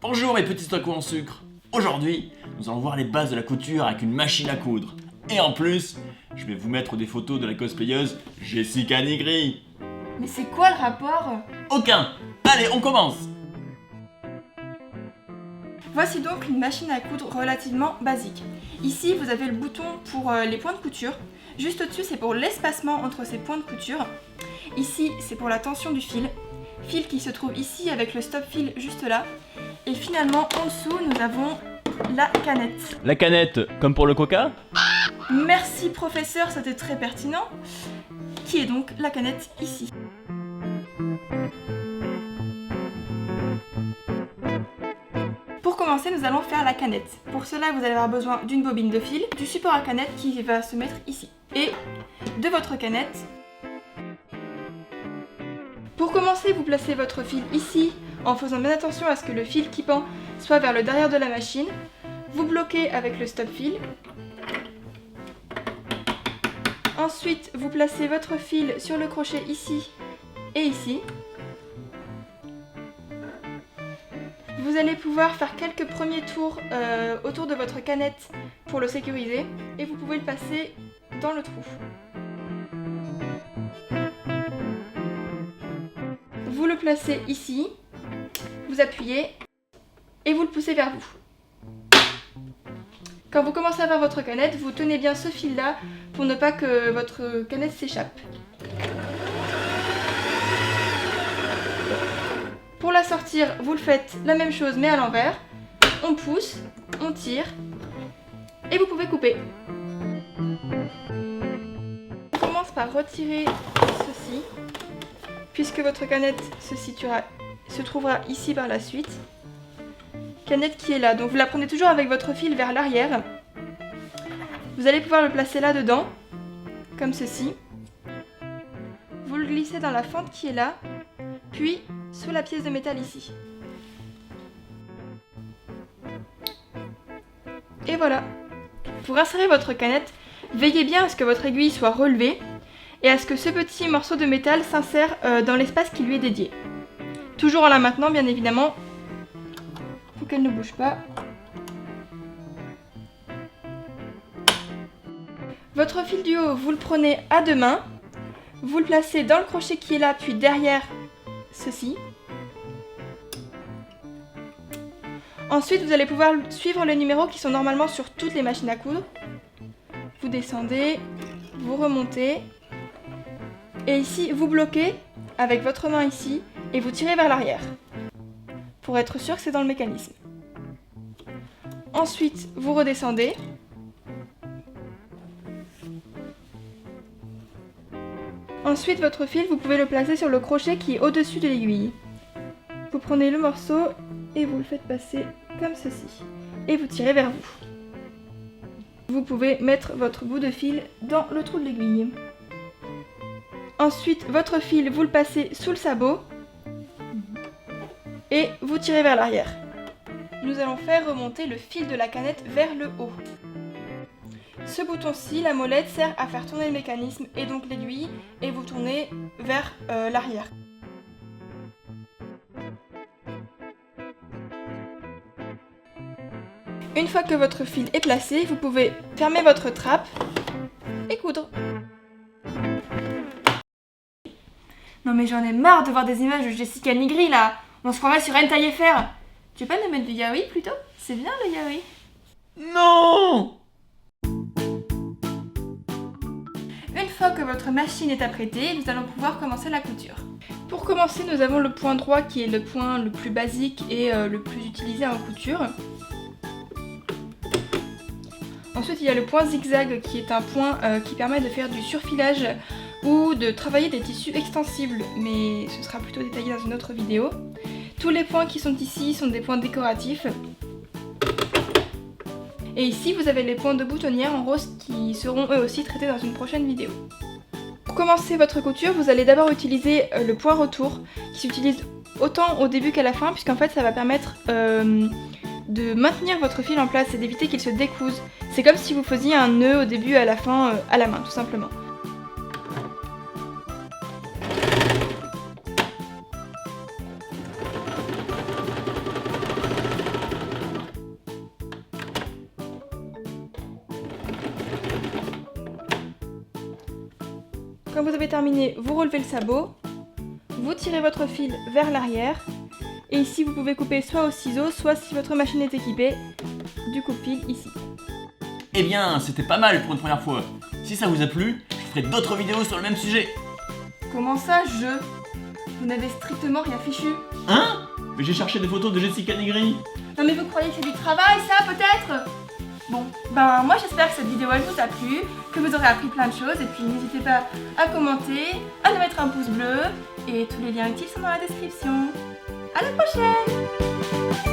Bonjour mes petits tacos en sucre. Aujourd'hui, nous allons voir les bases de la couture avec une machine à coudre. Et en plus, je vais vous mettre des photos de la cosplayeuse Jessica Nigri. Mais c'est quoi le rapport? Aucun. Allez, on commence. Voici donc une machine à coudre relativement basique. Ici, vous avez le bouton pour les points de couture. Juste au-dessus, c'est pour l'espacement entre ces points de couture. Ici, c'est pour la tension du fil. Fil qui se trouve ici avec le stop fil juste là. Et finalement, en dessous, nous avons la canette. La canette, comme pour le coca? Merci professeur, c'était très pertinent. Qui est donc la canette ici. Pour commencer, nous allons faire la canette. Pour cela, vous allez avoir besoin d'une bobine de fil, du support à canette qui va se mettre ici, et de votre canette. Pour commencer, vous placez votre fil ici, en faisant bien attention à ce que le fil qui pend soit vers le derrière de la machine. Vous bloquez avec le stop fil. Ensuite, vous placez votre fil sur le crochet ici et ici. Vous allez pouvoir faire quelques premiers tours autour de votre canette pour le sécuriser et vous pouvez le passer dans le trou. Vous le placez ici, vous appuyez et vous le poussez vers vous. Quand vous commencez à faire votre canette, vous tenez bien ce fil là pour ne pas que votre canette s'échappe. Pour la sortir, vous le faites la même chose mais à l'envers. On pousse, on tire et vous pouvez couper. On commence par retirer ceci puisque votre canette se trouvera ici par la suite. Canette qui est là, donc vous la prenez toujours avec votre fil vers l'arrière. Vous allez pouvoir le placer là-dedans, comme ceci. Vous le glissez dans la fente qui est là, puis sous la pièce de métal ici. Et voilà. Pour insérer votre canette, veillez bien à ce que votre aiguille soit relevée et à ce que ce petit morceau de métal s'insère dans l'espace qui lui est dédié. Toujours en la maintenant, bien évidemment. Faut qu'elle ne bouge pas. Votre fil du haut, vous le prenez à deux mains. Vous le placez dans le crochet qui est là, puis derrière ceci. Ensuite, vous allez pouvoir suivre les numéros qui sont normalement sur toutes les machines à coudre. Vous descendez, vous remontez. Et ici, vous bloquez avec votre main ici et vous tirez vers l'arrière. Pour être sûr que c'est dans le mécanisme. Ensuite, vous redescendez. Ensuite, votre fil, vous pouvez le placer sur le crochet qui est au-dessus de l'aiguille. Vous prenez le morceau et vous le faites passer comme ceci. Et vous tirez vers vous. Vous pouvez mettre votre bout de fil dans le trou de l'aiguille. Ensuite, votre fil, vous le passez sous le sabot. Et vous tirez vers l'arrière. Nous allons faire remonter le fil de la canette vers le haut. Ce bouton-ci, la molette, sert à faire tourner le mécanisme et donc l'aiguille, et vous tournez vers l'arrière. Une fois que votre fil est placé, vous pouvez fermer votre trappe et coudre. Non mais j'en ai marre de voir des images de Jessica Nigri là. On se croirait sur Hentai FR. Tu veux pas nous mettre du yaoi plutôt? C'est bien le yaoi. Non! Une fois que votre machine est apprêtée, nous allons pouvoir commencer la couture. Pour commencer, nous avons le point droit qui est le point le plus basique et le plus utilisé en couture. Ensuite, il y a le point zigzag qui est un point qui permet de faire du surfilage ou de travailler des tissus extensibles, mais ce sera plutôt détaillé dans une autre vidéo. Tous les points qui sont ici sont des points décoratifs. Et ici, vous avez les points de boutonnière en rose qui seront eux aussi traités dans une prochaine vidéo. Pour commencer votre couture, vous allez d'abord utiliser le point retour qui s'utilise autant au début qu'à la fin, puisqu'en fait ça va permettre de maintenir votre fil en place et d'éviter qu'il se découse. C'est comme si vous faisiez un nœud au début et à la fin à la main, tout simplement. Quand vous avez terminé, vous relevez le sabot, vous tirez votre fil vers l'arrière, et ici vous pouvez couper soit au ciseau, soit si votre machine est équipée, du coupe-fil ici. Eh bien, c'était pas mal pour une première fois. Si ça vous a plu, je ferai d'autres vidéos sur le même sujet. Comment ça, je? Vous n'avez strictement rien fichu. Hein? Mais j'ai cherché des photos de Jessica Negri. Non mais vous croyez que c'est du travail ça peut-être? Bon, ben moi j'espère que cette vidéo elle vous a plu, que vous aurez appris plein de choses et puis n'hésitez pas à commenter, à nous mettre un pouce bleu et tous les liens utiles sont dans la description. À la prochaine!